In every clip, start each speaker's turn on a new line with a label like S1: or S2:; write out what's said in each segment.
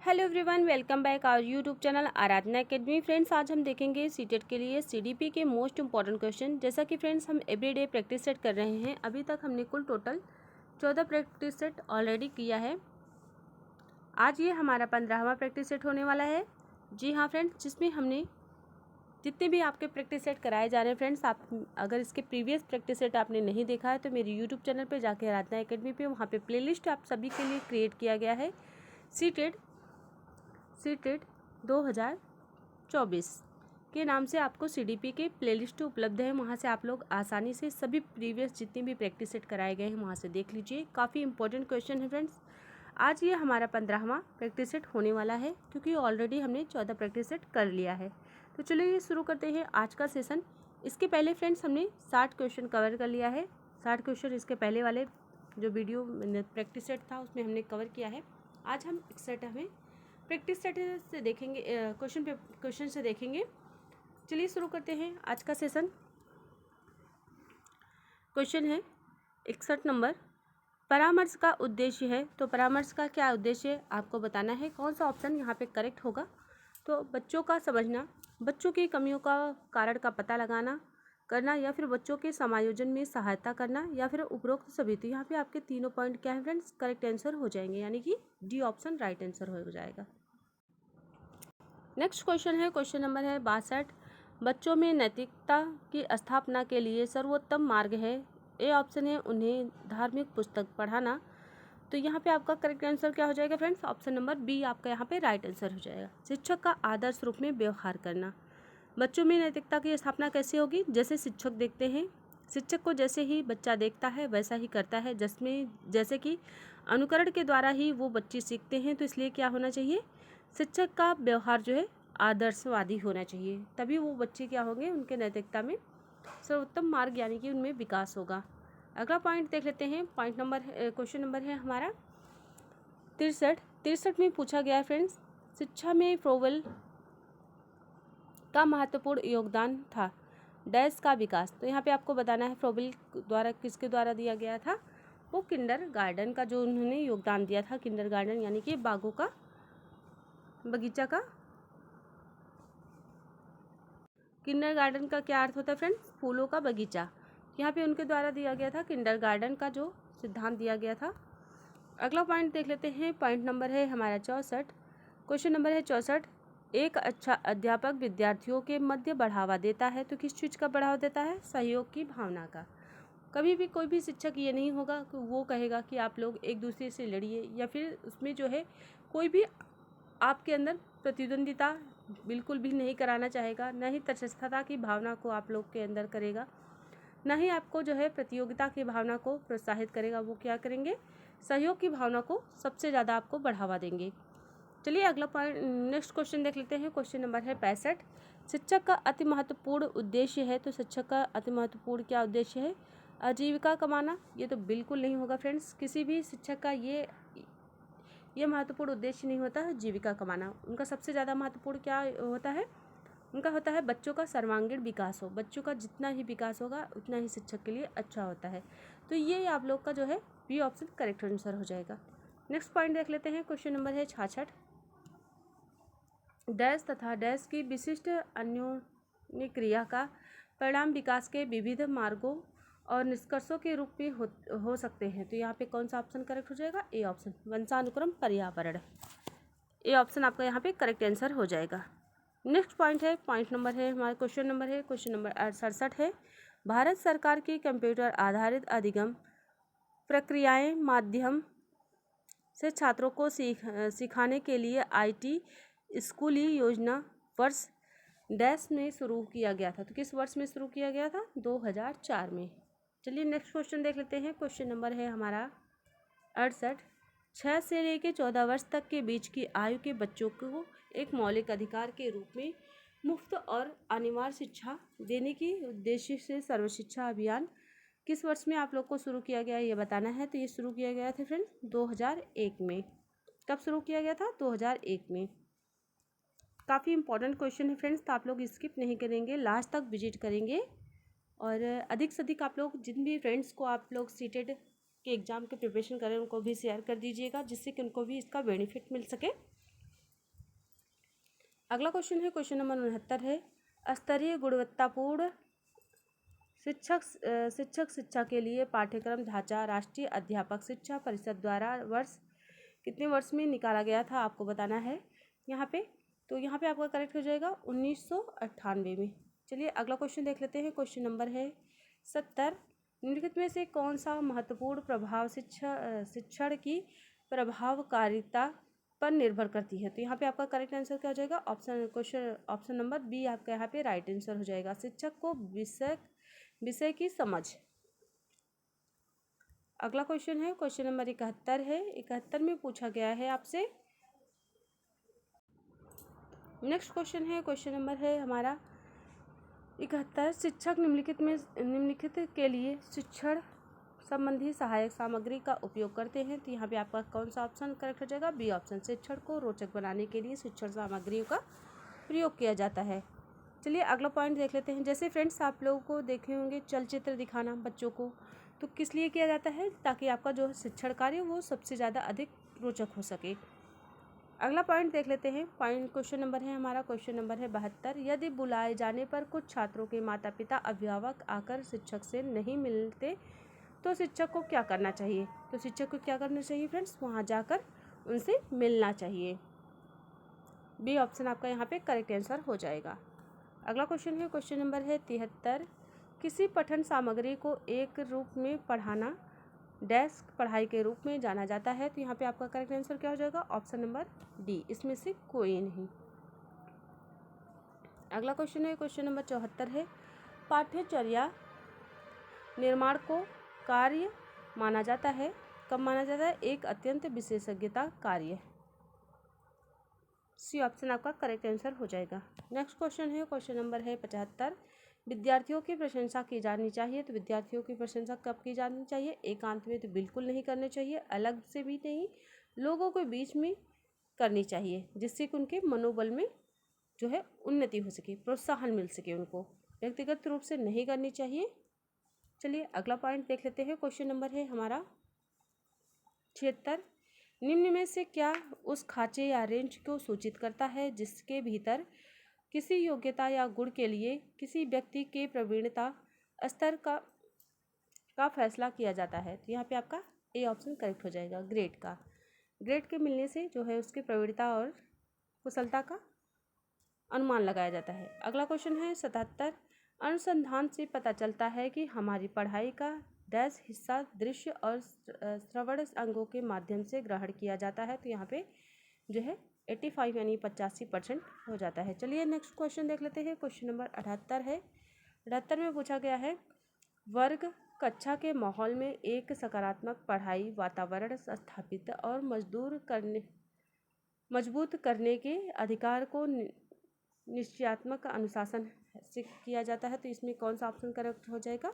S1: Hello everyone, welcome back our YouTube channel Aradhana academy. Friends, आज हम देखेंगे सीटेट के लिए सीडीपी के मोस्ट इंपॉर्टेंट क्वेश्चन। जैसा कि फ्रेंड्स हम एवरीडे प्रैक्टिस सेट कर रहे हैं। अभी तक हमने कुल टोटल 14 प्रैक्टिस सेट ऑलरेडी किया है। आज ये हमारा 15वां प्रैक्टिस सेट होने वाला है। जी हाँ फ्रेंड्स, जिसमें हमने जितने भी आपके प्रैक्टिस सेट कराए जा रहे हैं फ्रेंड्स, आप अगर इसके प्रीवियस प्रैक्टिस सेट आपने नहीं देखा है तो मेरी यूट्यूब चैनल पर जाके आराधना एकेडमी पे वहाँ पे प्लेलिस्ट आप सभी के लिए क्रिएट किया गया है। सीटेट 2024 के नाम से आपको सीडीपी के प्लेलिस्ट उपलब्ध है। वहाँ से आप लोग आसानी से सभी प्रीवियस जितने भी प्रैक्टिस सेट कराए गए हैं वहाँ से देख लीजिए। काफ़ी इंपॉर्टेंट क्वेश्चन है फ्रेंड्स। आज ये हमारा 15वां प्रैक्टिस सेट होने वाला है, क्योंकि ऑलरेडी हमने 14 प्रैक्टिस सेट कर लिया है। तो चलिए शुरू करते हैं आज का सेशन। इसके पहले फ्रेंड्स हमने 60 क्वेश्चन कवर कर लिया है। 60 क्वेश्चन इसके पहले वाले जो वीडियो प्रैक्टिस सेट था उसमें हमने कवर किया है। आज हम 61 हमें प्रैक्टिस सेट से देखेंगे, क्वेश्चन से देखेंगे। चलिए शुरू करते हैं आज का सेशन। क्वेश्चन है 61 नंबर, परामर्श का उद्देश्य है। तो परामर्श का क्या उद्देश्य है आपको बताना है। कौन सा ऑप्शन यहाँ पे करेक्ट होगा। तो बच्चों का समझना, बच्चों की कमियों का कारण का पता लगाना करना, या फिर बच्चों के समायोजन में सहायता करना, या फिर उपरोक्त सभी। तो यहाँ पे आपके तीनों पॉइंट क्या है फ्रेंड्स, करेक्ट आंसर हो जाएंगे, यानी कि डी ऑप्शन राइट आंसर हो जाएगा। नेक्स्ट क्वेश्चन है, क्वेश्चन नंबर है 62, बच्चों में नैतिकता की स्थापना के लिए सर्वोत्तम मार्ग है। ए ऑप्शन है उन्हें धार्मिक पुस्तक पढ़ाना। तो यहाँ पे आपका करेक्ट आंसर क्या हो जाएगा फ्रेंड्स, ऑप्शन नंबर बी आपका यहाँ पे राइट आंसर हो जाएगा। शिक्षक का आदर्श रूप में व्यवहार करना। बच्चों में नैतिकता की स्थापना कैसे होगी, जैसे शिक्षक देखते हैं, शिक्षक को जैसे ही बच्चा देखता है वैसा ही करता है, जैसे कि अनुकरण के द्वारा ही वो बच्चे सीखते हैं। तो इसलिए क्या होना चाहिए, शिक्षक का व्यवहार जो है आदर्शवादी होना चाहिए, तभी वो बच्चे क्या होंगे, उनके नैतिकता में सर्वोत्तम मार्ग यानी कि उनमें विकास होगा। अगला पॉइंट देख लेते हैं। क्वेश्चन नंबर है हमारा 63 में पूछा गया फ्रेंड्स, शिक्षा में फ्रोवेल का महत्वपूर्ण योगदान था डैश का विकास। तो यहाँ पे आपको बताना है फ्रोवेल द्वारा किसके द्वारा दिया गया था, वो किंडरगार्टन का जो उन्होंने योगदान दिया था। किंडरगार्टन यानी कि बागों का बगीचा का। किंडरगार्टन का क्या अर्थ होता है फ्रेंड्स, फूलों का बगीचा। यहाँ पे उनके द्वारा दिया गया था किंडरगार्टन का जो सिद्धांत दिया गया था। अगला पॉइंट देख लेते हैं। पॉइंट नंबर है हमारा 64। क्वेश्चन नंबर है 64, एक अच्छा अध्यापक विद्यार्थियों के मध्य बढ़ावा देता है। तो किस चीज़ का बढ़ावा देता है, सहयोग की भावना का। कभी भी कोई भी शिक्षक ये नहीं होगा कि वो कहेगा कि आप लोग एक दूसरे से लड़िए, या फिर उसमें जो है कोई भी आपके अंदर प्रतिद्वंदिता बिल्कुल भी नहीं कराना चाहेगा, न ही तटस्थता की भावना को आप लोग के अंदर करेगा, न ही आपको जो है प्रतियोगिता की भावना को प्रोत्साहित करेगा। वो क्या करेंगे, सहयोग की भावना को सबसे ज़्यादा आपको बढ़ावा देंगे। चलिए अगला पॉइंट नेक्स्ट क्वेश्चन देख लेते हैं। क्वेश्चन नंबर है 65, शिक्षक का अति महत्वपूर्ण उद्देश्य है। तो शिक्षक का अति महत्वपूर्ण क्या उद्देश्य है, आजीविका कमाना। ये तो बिल्कुल नहीं होगा फ्रेंड्स, किसी भी शिक्षक का ये महत्वपूर्ण उद्देश्य नहीं होता है जीविका कमाना। उनका सबसे ज़्यादा महत्वपूर्ण क्या होता है, उनका होता है बच्चों का सर्वांगीण विकास हो। बच्चों का जितना ही विकास होगा उतना ही शिक्षक के लिए अच्छा होता है। तो ये आप लोग का जो है बी ऑप्शन करेक्ट आंसर हो जाएगा। नेक्स्ट पॉइंट देख लेते हैं। क्वेश्चन नंबर है 66, डैश तथा डैश की विशिष्ट अन्योन्य क्रिया का परिणाम विकास के विविध मार्गों और निष्कर्षों के रूप में हो सकते हैं। तो यहाँ पे कौन सा ऑप्शन करेक्ट हो जाएगा, ए ऑप्शन, वंशानुक्रम पर्यावरण। ए ऑप्शन आपका यहाँ पे करेक्ट आंसर हो जाएगा। नेक्स्ट पॉइंट है, पॉइंट नंबर है हमारा क्वेश्चन नंबर 67 है, भारत सरकार की कंप्यूटर आधारित अधिगम प्रक्रियाएं माध्यम से छात्रों को सिखाने के लिए आईटी स्कूली योजना वर्ष डैश में शुरू किया गया था। तो किस वर्ष में शुरू किया गया था, 2004 में। चलिए नेक्स्ट क्वेश्चन देख लेते हैं। क्वेश्चन नंबर है हमारा 68, 6 से लेकर 14 वर्ष तक के बीच की आयु के बच्चों को एक मौलिक अधिकार के रूप में मुफ्त और अनिवार्य शिक्षा देने के उद्देश्य से सर्व शिक्षा अभियान किस वर्ष में आप लोग को शुरू किया गया ये बताना है। तो ये शुरू किया गया था फ्रेंड्स 2001 में। कब शुरू किया गया था, 2001 में। काफ़ी इंपॉर्टेंट क्वेश्चन है फ्रेंड्स, तो आप लोग स्किप नहीं करेंगे, लास्ट तक विजिट करेंगे। और अधिक से अधिक आप लोग जिन भी फ्रेंड्स को आप लोग सीटेड के एग्ज़ाम के प्रिपरेशन करें उनको भी शेयर कर दीजिएगा, जिससे कि उनको भी इसका बेनिफिट मिल सके। अगला क्वेश्चन है क्वेश्चन नंबर 69 है, स्तरीय गुणवत्तापूर्ण शिक्षक शिक्षा के लिए पाठ्यक्रम ढांचा राष्ट्रीय अध्यापक शिक्षा परिषद द्वारा कितने वर्ष में निकाला गया था, आपको बताना है यहाँ पे। तो यहाँ पे आपका करेक्ट हो जाएगा 1998 में। चलिए अगला क्वेश्चन देख लेते हैं। क्वेश्चन नंबर है 70, निम्नलिखित में से कौन सा महत्वपूर्ण प्रभाव शिक्षण की प्रभावकारिता पर निर्भर करती है। तो यहाँ पे आपका करेक्ट आंसर क्या हो जाएगा, ऑप्शन नंबर बी आपका यहाँ पे राइट आंसर हो जाएगा, शिक्षक को विषय की समझ। अगला क्वेश्चन है क्वेश्चन नंबर 71 है। 71 में पूछा गया है आपसे, नेक्स्ट क्वेश्चन है क्वेश्चन नंबर है हमारा 71, शिक्षक निम्नलिखित के लिए शिक्षण संबंधी सहायक सामग्री का उपयोग करते हैं। तो यहाँ पे आपका कौन सा ऑप्शन करेक्ट हो जाएगा, बी ऑप्शन, शिक्षण को रोचक बनाने के लिए शिक्षण सामग्रियों का प्रयोग किया जाता है। चलिए अगला पॉइंट देख लेते हैं। जैसे फ्रेंड्स आप लोगों को देखे होंगे चलचित्र दिखाना बच्चों को, तो किस लिए किया जाता है, ताकि आपका जो शिक्षण कार्य वो सबसे ज़्यादा अधिक रोचक हो सके। अगला पॉइंट देख लेते हैं। पॉइंट क्वेश्चन नंबर है हमारा क्वेश्चन नंबर है 72, यदि बुलाए जाने पर कुछ छात्रों के माता पिता अभिभावक आकर शिक्षक से नहीं मिलते तो शिक्षक को क्या करना चाहिए। तो शिक्षक को क्या करना चाहिए फ्रेंड्स, वहाँ जाकर उनसे मिलना चाहिए। बी ऑप्शन आपका यहाँ पे करेक्ट आंसर हो जाएगा। अगला क्वेश्चन है क्वेश्चन नंबर है 73, किसी पठन सामग्री को एक रूप में पढ़ाना डेस्क पढ़ाई के रूप में जाना जाता है। तो यहाँ पे आपका करेक्ट आंसर क्या हो जाएगा, ऑप्शन नंबर डी, इसमें से कोई नहीं। अगला क्वेश्चन है क्वेश्चन नंबर 74 है, पाठ्यचर्या निर्माण को कार्य माना जाता है, कब माना जाता है, एक अत्यंत विशेषज्ञता कार्य। सी ऑप्शन आपका करेक्ट आंसर हो जाएगा। नेक्स्ट क्वेश्चन है क्वेश्चन नंबर है 75, विद्यार्थियों की प्रशंसा की जानी चाहिए। तो विद्यार्थियों की प्रशंसा कब की जानी चाहिए, एकांत में तो बिल्कुल नहीं करनी चाहिए, अलग से भी नहीं, लोगों के बीच में करनी चाहिए, जिससे कि उनके मनोबल में जो है उन्नति हो सके, प्रोत्साहन मिल सके उनको, व्यक्तिगत रूप से नहीं करनी चाहिए। चलिए अगला पॉइंट देख लेते हैं। क्वेश्चन नंबर है हमारा 76, निम्न में से क्या उस खांचे या रेंज को सूचित करता है जिसके भीतर किसी योग्यता या गुण के लिए किसी व्यक्ति के प्रवीणता स्तर का फैसला किया जाता है। तो यहाँ पे आपका ए ऑप्शन करेक्ट हो जाएगा, ग्रेड के मिलने से जो है उसकी प्रवीणता और कुशलता का अनुमान लगाया जाता है। अगला क्वेश्चन है 77, अनुसंधान से पता चलता है कि हमारी पढ़ाई का डैश हिस्सा दृश्य और श्रवण अंगों के माध्यम से ग्रहण किया जाता है। तो यहाँ पे जो है 85 यानी 85% हो जाता है। चलिए नेक्स्ट क्वेश्चन देख लेते हैं। क्वेश्चन नंबर 78 है। 78 में पूछा गया है, वर्ग कक्षा के माहौल में एक सकारात्मक पढ़ाई वातावरण स्थापित और मजबूत करने के अधिकार को निश्चयात्मक अनुशासन से किया जाता है। तो इसमें कौन सा ऑप्शन करेक्ट हो जाएगा,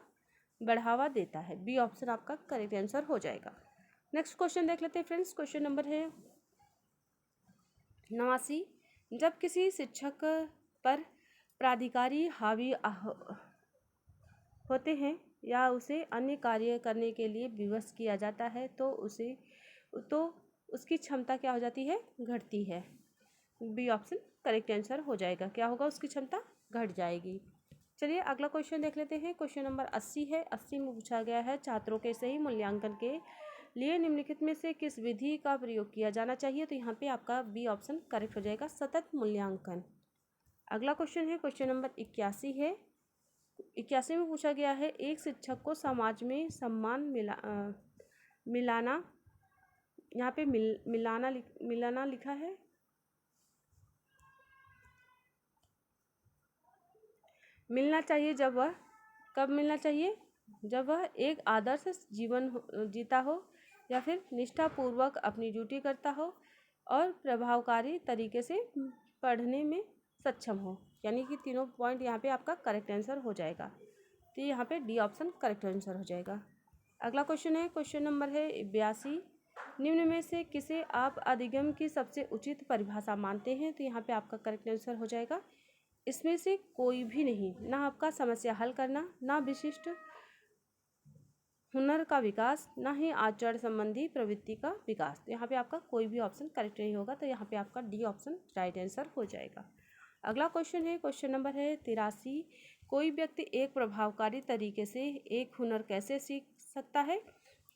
S1: बढ़ावा देता है, बी ऑप्शन आपका करेक्ट आंसर हो जाएगा। नेक्स्ट क्वेश्चन देख लेते हैं फ्रेंड्स। क्वेश्चन नंबर है 89, जब किसी शिक्षक पर प्राधिकारी हावी होते हैं या उसे अन्य कार्य करने के लिए विवश किया जाता है तो उसकी क्षमता क्या हो जाती है, घटती है। बी ऑप्शन करेक्ट आंसर हो जाएगा, क्या होगा, उसकी क्षमता घट जाएगी। चलिए अगला क्वेश्चन देख लेते हैं। क्वेश्चन नंबर 80 है। 80 में पूछा गया है, छात्रों के सही मूल्यांकन के लिए निम्नलिखित में से किस विधि का प्रयोग किया जाना चाहिए। तो यहाँ पे आपका बी ऑप्शन करेक्ट हो जाएगा, सतत मूल्यांकन। अगला क्वेश्चन है क्वेश्चन नंबर 81 है। 81 में पूछा गया है, एक शिक्षक को समाज में सम्मान मिलाना, यहाँ पे मिलाना लिखा है, मिलना चाहिए जब वह, कब मिलना चाहिए, जब वह एक आदर्श जीवन जीता हो या फिर निष्ठापूर्वक अपनी ड्यूटी करता हो और प्रभावकारी तरीके से पढ़ने में सक्षम हो। यानी कि तीनों पॉइंट यहाँ पे आपका करेक्ट आंसर हो जाएगा। तो यहाँ पे डी ऑप्शन करेक्ट आंसर हो जाएगा। अगला क्वेश्चन है क्वेश्चन नंबर है 82, निम्न में से किसे आप अधिगम की सबसे उचित परिभाषा मानते हैं। तो यहाँ पे आपका करेक्ट आंसर हो जाएगा, इसमें से कोई भी नहीं, ना आपका समस्या हल करना, ना विशिष्ट हुनर का विकास, ना ही आचरण संबंधी प्रवृत्ति का विकास। तो यहाँ पे आपका कोई भी ऑप्शन करेक्ट नहीं होगा। तो यहाँ पे आपका डी ऑप्शन राइट आंसर हो जाएगा। अगला क्वेश्चन है, क्वेश्चन नंबर है 83। कोई व्यक्ति एक प्रभावकारी तरीके से एक हुनर कैसे सीख सकता है?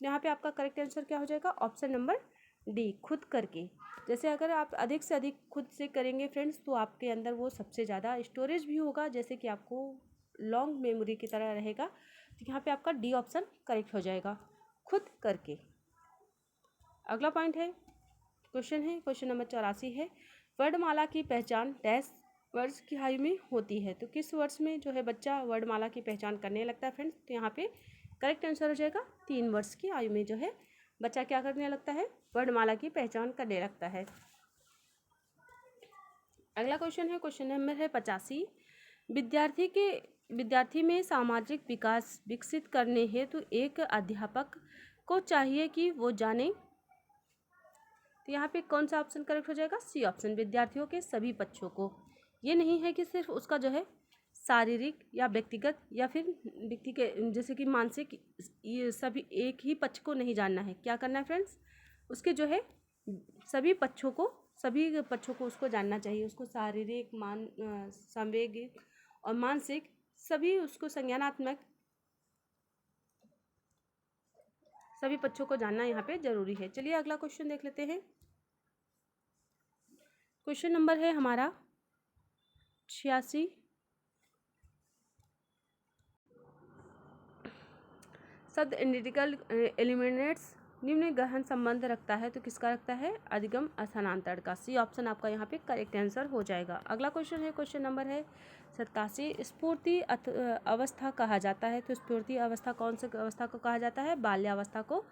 S1: यहाँ पे आपका करेक्ट आंसर क्या हो जाएगा? ऑप्शन नंबर डी, खुद करके। जैसे अगर आप अधिक से अधिक खुद से करेंगे फ्रेंड्स, तो आपके अंदर वो सबसे ज़्यादा स्टोरेज भी होगा, जैसे कि आपको लॉन्ग मेमोरी की तरह रहेगा। तो यहाँ पे आपका डी ऑप्शन करेक्ट हो जाएगा, खुद करके। अगला पॉइंट है, क्वेश्चन है, क्वेश्चन नंबर 84 है। वर्णमाला की पहचान डैश वर्ष की आयु में होती है? तो किस वर्ष में जो है बच्चा वर्णमाला की पहचान करने लगता है फ्रेंड्स? तो यहाँ पे करेक्ट आंसर हो जाएगा 3 वर्ष की आयु में जो है बच्चा क्या करने लगता है? वर्णमाला की पहचान करने लगता है। अगला क्वेश्चन है, क्वेश्चन नंबर है 85। विद्यार्थी में सामाजिक विकास विकसित करने हेतु एक अध्यापक को चाहिए कि वो जाने। तो यहाँ पे कौन सा ऑप्शन करेक्ट हो जाएगा? सी ऑप्शन, विद्यार्थियों के सभी पक्षों को। ये नहीं है कि सिर्फ उसका जो है शारीरिक या व्यक्तिगत या फिर व्यक्ति के जैसे कि मानसिक, ये सभी एक ही पक्ष को नहीं जानना है। क्या करना है फ्रेंड्स? उसके जो है सभी पक्षों को उसको जानना चाहिए। उसको शारीरिक, संवेगिक और मानसिक सभी उसको संज्ञानात्मक सभी पक्षों को जानना यहाँ पे जरूरी है। चलिए अगला क्वेश्चन देख लेते हैं। क्वेश्चन नंबर है हमारा 86। शब्द एनालिटिकल एलिमेंट्स निम्न गहन संबंध रखता है, तो किसका रखता है? अधिगम स्थानांतरण का। सी ऑप्शन आपका यहाँ पे करेक्ट आंसर हो जाएगा। अगला क्वेश्चन है, क्वेश्चन नंबर है 87। स्फूर्ति अवस्था कहा जाता है, तो स्फूर्ति अवस्था कौन सी अवस्था को कहा जाता है? बाल्यावस्था को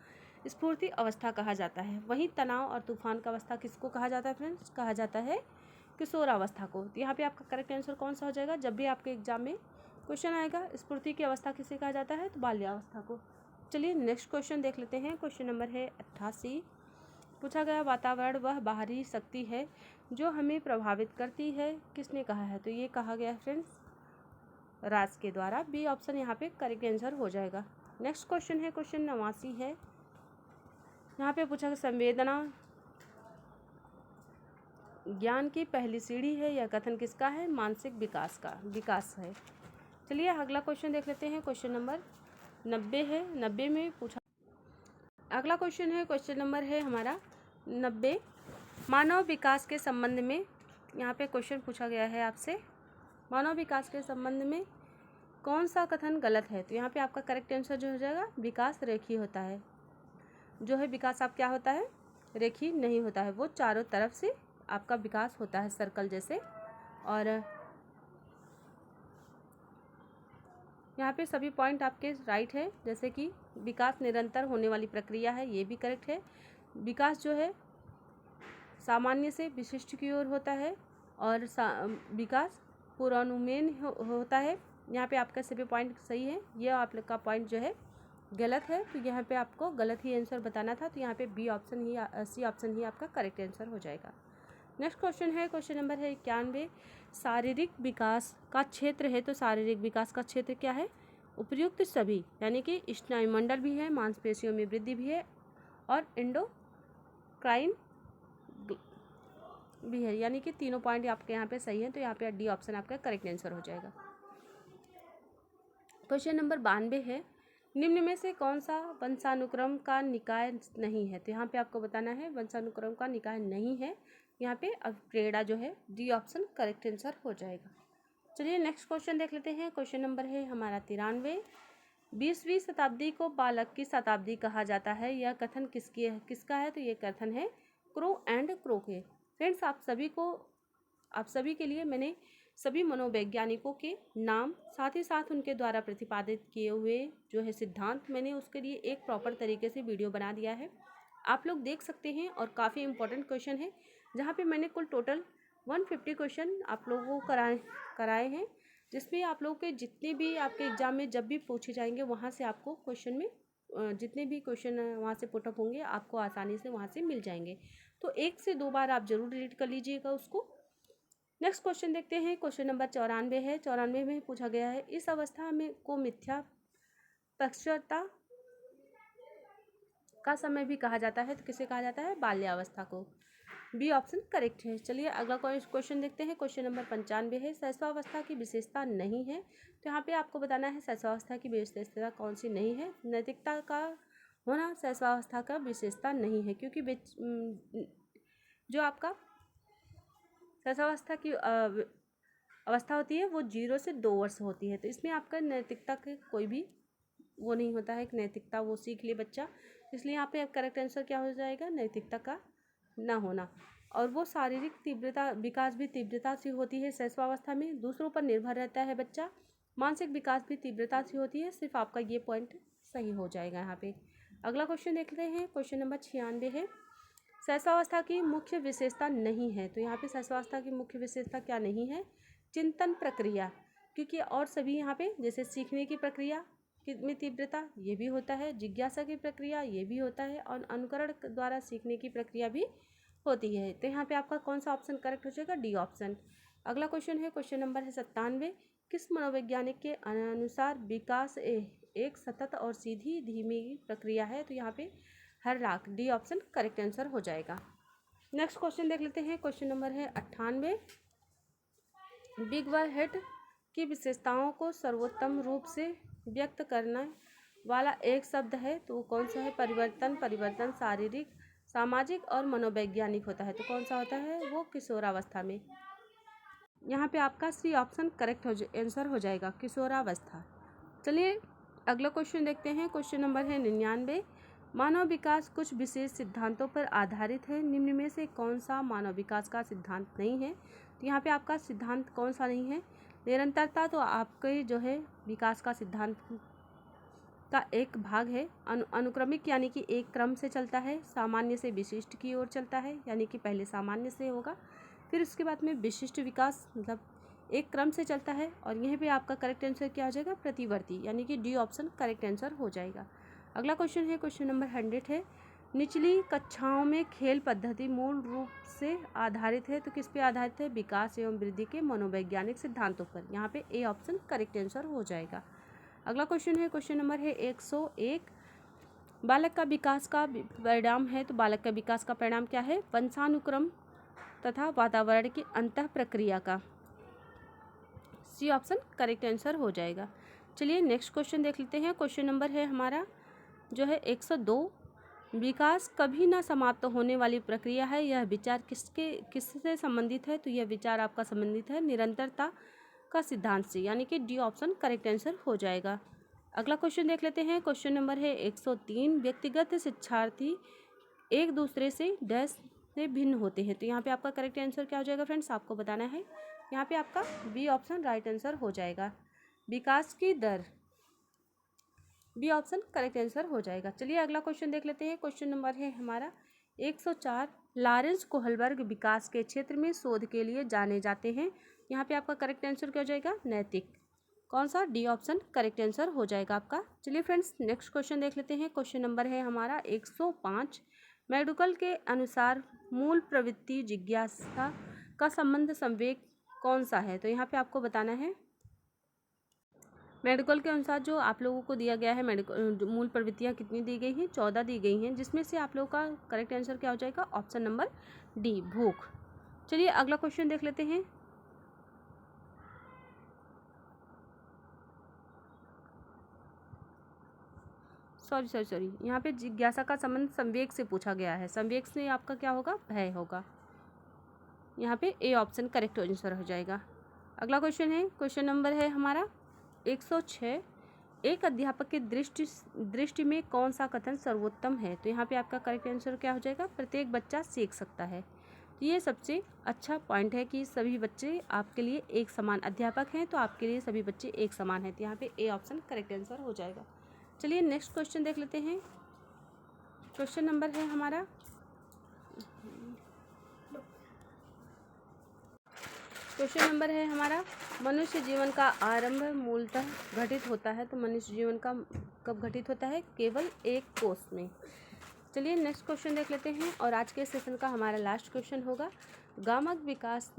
S1: स्फूर्ति अवस्था कहा जाता है। वहीं तनाव और तूफान का अवस्था किसको कहा जाता है फ्रेंड्स? कहा जाता है किशोरावस्था को। तो यहाँ पे आपका करेक्ट आंसर कौन सा हो जाएगा? जब भी आपके एग्जाम में क्वेश्चन आएगा स्फूर्ति की अवस्था किसे कहा जाता है? तो बाल्यावस्था को। चलिए नेक्स्ट क्वेश्चन देख लेते हैं। क्वेश्चन नंबर है 88। पूछा गया वातावरण वह बाहरी शक्ति है जो हमें प्रभावित करती है, किसने कहा है? तो ये कहा गया फ्रेंड्स राज के द्वारा। बी ऑप्शन यहाँ पे करेक्ट आंसर हो जाएगा। नेक्स्ट क्वेश्चन है, क्वेश्चन 89 है। यहाँ पे पूछा गया संवेदना ज्ञान की पहली सीढ़ी है, यह कथन किसका है? मानसिक विकास है। चलिए अगला क्वेश्चन देख लेते हैं। क्वेश्चन नंबर 90 है। 90 में पूछा अगला क्वेश्चन है, क्वेश्चन नंबर है हमारा 90। मानव विकास के संबंध में यहाँ पे क्वेश्चन पूछा गया है आपसे, मानव विकास के संबंध में कौन सा कथन गलत है? तो यहाँ पे आपका करेक्ट आंसर जो हो जाएगा विकास रेखीय होता है। जो है विकास आप क्या होता है? रेखीय नहीं होता है, वो चारों तरफ से आपका विकास होता है सर्कल जैसे। और यहाँ पे सभी पॉइंट आपके राइट है, जैसे कि विकास निरंतर होने वाली प्रक्रिया है, ये भी करेक्ट है। विकास जो है सामान्य से विशिष्ट की ओर होता है और विकास पूर्वानुमेय होता है। यहाँ पे आपका सभी पॉइंट सही है, ये आप लोग का पॉइंट जो है गलत है, तो यहाँ पे आपको गलत ही आंसर बताना था। तो यहाँ पे बी ऑप्शन ही सी ऑप्शन ही आपका करेक्ट आंसर हो जाएगा। नेक्स्ट क्वेश्चन है, क्वेश्चन नंबर है 91। शारीरिक विकास का क्षेत्र है, तो शारीरिक विकास का क्षेत्र क्या है? उपयुक्त सभी, यानी कि स्नायुमंडल भी है, मांसपेशियों में वृद्धि भी है और एंडोक्राइन भी है, यानी कि तीनों पॉइंट आपके यहाँ पे सही है। तो यहाँ पे डी ऑप्शन आपका करेक्ट आंसर हो जाएगा। क्वेश्चन नंबर 92 है। निम्न में से कौन सा वंशानुक्रम का निकाय नहीं है? तो यहाँ पे आपको बताना है वंशानुक्रम का निकाय नहीं है। यहाँ पे अभिप्रेरणा जो है डी ऑप्शन करेक्ट आंसर हो जाएगा। चलिए नेक्स्ट क्वेश्चन देख लेते हैं। क्वेश्चन नंबर है हमारा 93। 20वीं शताब्दी को बालक की शताब्दी कहा जाता है, यह कथन किसका है? तो ये कथन है क्रो एंड क्रोके। फ्रेंड्स आप सभी के लिए मैंने सभी मनोवैज्ञानिकों के नाम साथ ही साथ उनके द्वारा प्रतिपादित किए हुए जो है सिद्धांत, मैंने उसके लिए एक प्रॉपर तरीके से वीडियो बना दिया है, आप लोग देख सकते हैं। और काफ़ी इंपॉर्टेंट क्वेश्चन है, जहाँ पे मैंने कुल टोटल 150 क्वेश्चन आप लोगों को कराए हैं, जिसमें आप लोगों के जितने भी आपके एग्जाम में जब भी पूछे जाएंगे वहाँ से आपको क्वेश्चन में जितने भी क्वेश्चन वहाँ से पुटअप होंगे आपको आसानी से वहाँ से मिल जाएंगे। तो 1 से 2 बार आप जरूर रीड कर लीजिएगा उसको। नेक्स्ट क्वेश्चन देखते हैं। क्वेश्चन नंबर 94 है। 94 में पूछा गया है इस अवस्था में को मिथ्या पक्षता का समय भी कहा जाता है, तो किसे कहा जाता है? बाल्यावस्था को। बी ऑप्शन करेक्ट है। चलिए अगला क्वेश्चन देखते हैं। क्वेश्चन नंबर 95 है, शैशवावस्था की विशेषता नहीं है। तो यहाँ पे आपको बताना है शैशवावस्था की विशेषता कौन सी नहीं है। नैतिकता का होना शैशवावस्था का विशेषता नहीं है, क्योंकि जो आपका शैशवावस्था की अवस्था होती है वो 0 से 2 वर्ष होती है। तो इसमें आपका नैतिकता के कोई भी वो नहीं होता है कि नैतिकता वो सीख ले बच्चा, इसलिए यहाँ पे करेक्ट आंसर क्या हो जाएगा, नैतिकता का ना होना। और वो शारीरिक तीव्रता विकास भी तीव्रता से होती है शैशवावस्था में, दूसरों पर निर्भर रहता है बच्चा। मानसिक विकास भी तीव्रता से होती है। सिर्फ आपका ये पॉइंट सही हो जाएगा यहाँ पे। अगला क्वेश्चन देखते हैं। क्वेश्चन नंबर 96 है, शैशवावस्था की मुख्य विशेषता नहीं है। तो यहाँ पे शैशवावस्था की मुख्य विशेषता क्या नहीं है, चिंतन प्रक्रिया, क्योंकि और सभी यहाँ पे जैसे सीखने की प्रक्रिया में तीव्रता ये भी होता है, जिज्ञासा की प्रक्रिया ये भी होता है, और अनुकरण द्वारा सीखने की प्रक्रिया भी होती है। तो यहाँ पे आपका कौन सा ऑप्शन करेक्ट हो जाएगा, डी ऑप्शन। अगला क्वेश्चन है, क्वेश्चन नंबर है 97, किस मनोवैज्ञानिक के अनुसार विकास एक सतत और सीधी धीमी प्रक्रिया है। तो यहाँ पे हर्लाक, डी ऑप्शन करेक्ट आंसर हो जाएगा। नेक्स्ट क्वेश्चन देख लेते हैं। क्वेश्चन नंबर है 98, बिग व हेड की विशेषताओं को सर्वोत्तम रूप से व्यक्त करने वाला एक शब्द है। तो वो कौन सा है, परिवर्तन। परिवर्तन शारीरिक, सामाजिक और मनोवैज्ञानिक होता है। तो कौन सा होता है, वो किशोरावस्था में। यहाँ पे आपका सी ऑप्शन करेक्ट आंसर हो जाएगा, किशोरावस्था। चलिए अगला क्वेश्चन देखते हैं। क्वेश्चन नंबर है 99, मानव विकास कुछ विशेष सिद्धांतों पर आधारित है। निम्न में से कौन सा मानव विकास का सिद्धांत नहीं है। तो यहाँ पे आपका सिद्धांत कौन सा नहीं है, निरंतरता तो आपके जो है विकास का सिद्धांत का एक भाग है। अनुक्रमिक यानी कि एक क्रम से चलता है। सामान्य से विशिष्ट की ओर चलता है, यानी कि पहले सामान्य से होगा, फिर उसके बाद में विशिष्ट विकास, मतलब एक क्रम से चलता है। और यहीं पे आपका करेक्ट आंसर क्या हो जाएगा, प्रतिवर्ती, यानी कि डी ऑप्शन करेक्ट आंसर हो जाएगा। अगला क्वेश्चन है, क्वेश्चन नंबर 100 है, निचली कक्षाओं में खेल पद्धति मूल रूप से आधारित है। तो किस पे आधारित है, विकास एवं वृद्धि के मनोवैज्ञानिक सिद्धांतों पर। यहाँ पे ए ऑप्शन करेक्ट आंसर हो जाएगा। अगला क्वेश्चन है, क्वेश्चन नंबर है 101, बालक का विकास का परिणाम है। तो बालक का विकास का परिणाम क्या है, वंशानुक्रम तथा वातावरण की अंतः प्रक्रिया का। सी ऑप्शन करेक्ट आंसर हो जाएगा। चलिए नेक्स्ट क्वेश्चन देख लेते हैं। क्वेश्चन नंबर है हमारा जो है 102, विकास कभी ना समाप्त होने वाली प्रक्रिया है। यह विचार किससे संबंधित है। तो यह विचार आपका संबंधित है निरंतरता का सिद्धांत से, यानी कि डी ऑप्शन करेक्ट आंसर हो जाएगा। अगला क्वेश्चन देख लेते हैं। क्वेश्चन नंबर है 103, व्यक्तिगत शिक्षार्थी एक दूसरे से डैश से भिन्न होते हैं। तो यहाँ पे आपका करेक्ट आंसर क्या हो जाएगा फ्रेंड्स, आपको बताना है। यहाँ पे आपका बी ऑप्शन राइट आंसर हो जाएगा, विकास की दर, बी ऑप्शन करेक्ट आंसर हो जाएगा। चलिए अगला क्वेश्चन देख लेते हैं। क्वेश्चन नंबर है हमारा 104, लॉरेंस कोहलबर्ग विकास के क्षेत्र में शोध के लिए जाने जाते हैं। यहाँ पे आपका करेक्ट आंसर क्या हो जाएगा, नैतिक, कौन सा, डी ऑप्शन करेक्ट आंसर हो जाएगा आपका। चलिए फ्रेंड्स नेक्स्ट क्वेश्चन देख लेते हैं। क्वेश्चन नंबर है हमारा 105, मैकडूगल के अनुसार मूल प्रवृत्ति जिज्ञासा का संबंध संवेग कौन सा है। तो यहाँ पे आपको बताना है, मैकडूगल के अनुसार जो आप लोगों को दिया गया है मूल प्रवृत्तियाँ कितनी दी गई हैं, 14 दी गई हैं, जिसमें से आप लोगों का करेक्ट आंसर क्या हो जाएगा, ऑप्शन नंबर डी, भूख। चलिए अगला क्वेश्चन देख लेते हैं। सॉरी यहाँ पे जिज्ञासा का संबंध संवेग से पूछा गया है। संवेग से आपका क्या होगा, भय होगा। यहाँ पे ए ऑप्शन करेक्ट आंसर हो जाएगा। अगला क्वेश्चन है, क्वेश्चन नंबर है हमारा 106, एक अध्यापक के दृष्टि में कौन सा कथन सर्वोत्तम है। तो यहाँ पे आपका करेक्ट आंसर क्या हो जाएगा, प्रत्येक बच्चा सीख सकता है। तो ये सबसे अच्छा पॉइंट है कि सभी बच्चे आपके लिए एक समान, अध्यापक हैं तो आपके लिए सभी बच्चे एक समान हैं। तो यहाँ पे ए ऑप्शन करेक्ट आंसर हो जाएगा। चलिए नेक्स्ट क्वेश्चन देख लेते हैं। क्वेश्चन नंबर है हमारा मनुष्य जीवन का आरंभ मूलतः घटित होता है। तो मनुष्य जीवन का कब घटित होता है, केवल एक कोष में। चलिए नेक्स्ट क्वेश्चन देख लेते हैं और आज के सेशन का हमारा लास्ट क्वेश्चन होगा, गामक विकास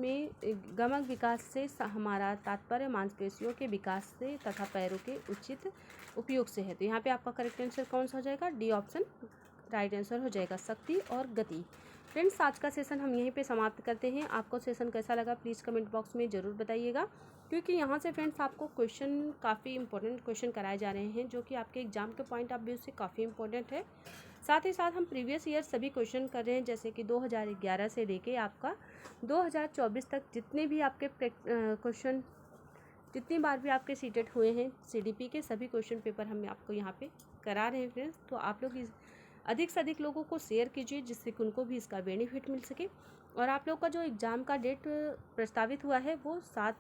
S1: से हमारा तात्पर्य मांसपेशियों के विकास से तथा पैरों के उचित उपयोग से है। तो यहाँ पे आपका करेक्ट आंसर कौन सा हो जाएगा, डी ऑप्शन राइट आंसर हो जाएगा, शक्ति और गति। फ्रेंड्स आज का सेशन हम यहीं पे समाप्त करते हैं। आपको सेशन कैसा लगा प्लीज़ कमेंट बॉक्स में ज़रूर बताइएगा, क्योंकि यहाँ से फ्रेंड्स आपको क्वेश्चन काफ़ी इंपॉर्टेंट क्वेश्चन कराए जा रहे हैं जो कि आपके एग्जाम के पॉइंट ऑफ व्यू से काफ़ी इंपॉर्टेंट है। साथ ही साथ हम प्रीवियस ईयर सभी क्वेश्चन कर रहे हैं, जैसे कि 2011 से लेके आपका 2024 तक जितने भी आपके क्वेश्चन जितनी बार भी आपके सीटेट हुए हैं CDP के सभी क्वेश्चन पेपर हम आपको यहाँ पे करा रहे हैं फ्रेंड्स। तो आप लोग अधिक से अधिक लोगों को शेयर कीजिए जिससे कि उनको भी इसका बेनिफिट मिल सके। और आप लोग का जो एग्ज़ाम का डेट प्रस्तावित हुआ है वो 7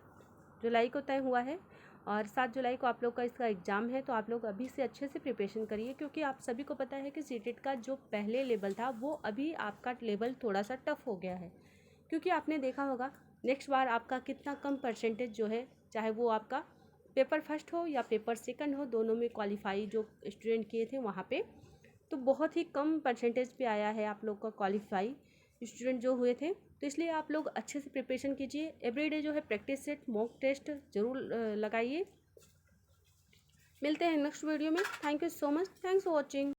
S1: जुलाई को तय हुआ है और 7 जुलाई को आप लोग का इसका एग्ज़ाम है। तो आप लोग अभी से अच्छे से प्रिपरेशन करिए, क्योंकि आप सभी को पता है कि सीटेट का जो पहले लेवल था वो अभी आपका लेवल थोड़ा सा टफ हो गया है, क्योंकि आपने देखा होगा नेक्स्ट बार आपका कितना कम परसेंटेज जो है, चाहे वो आपका पेपर फर्स्ट हो या पेपर सेकंड हो, दोनों में क्वालिफाई जो स्टूडेंट किए थे वहाँ पे तो बहुत ही कम परसेंटेज पे आया है आप लोग का क्वालिफाई स्टूडेंट जो हुए थे। तो इसलिए आप लोग अच्छे से प्रिपरेशन कीजिए। एवरीडे जो है प्रैक्टिस सेट मॉक टेस्ट ज़रूर लगाइए। मिलते हैं नेक्स्ट वीडियो में। Thank you so much. Thanks for watching.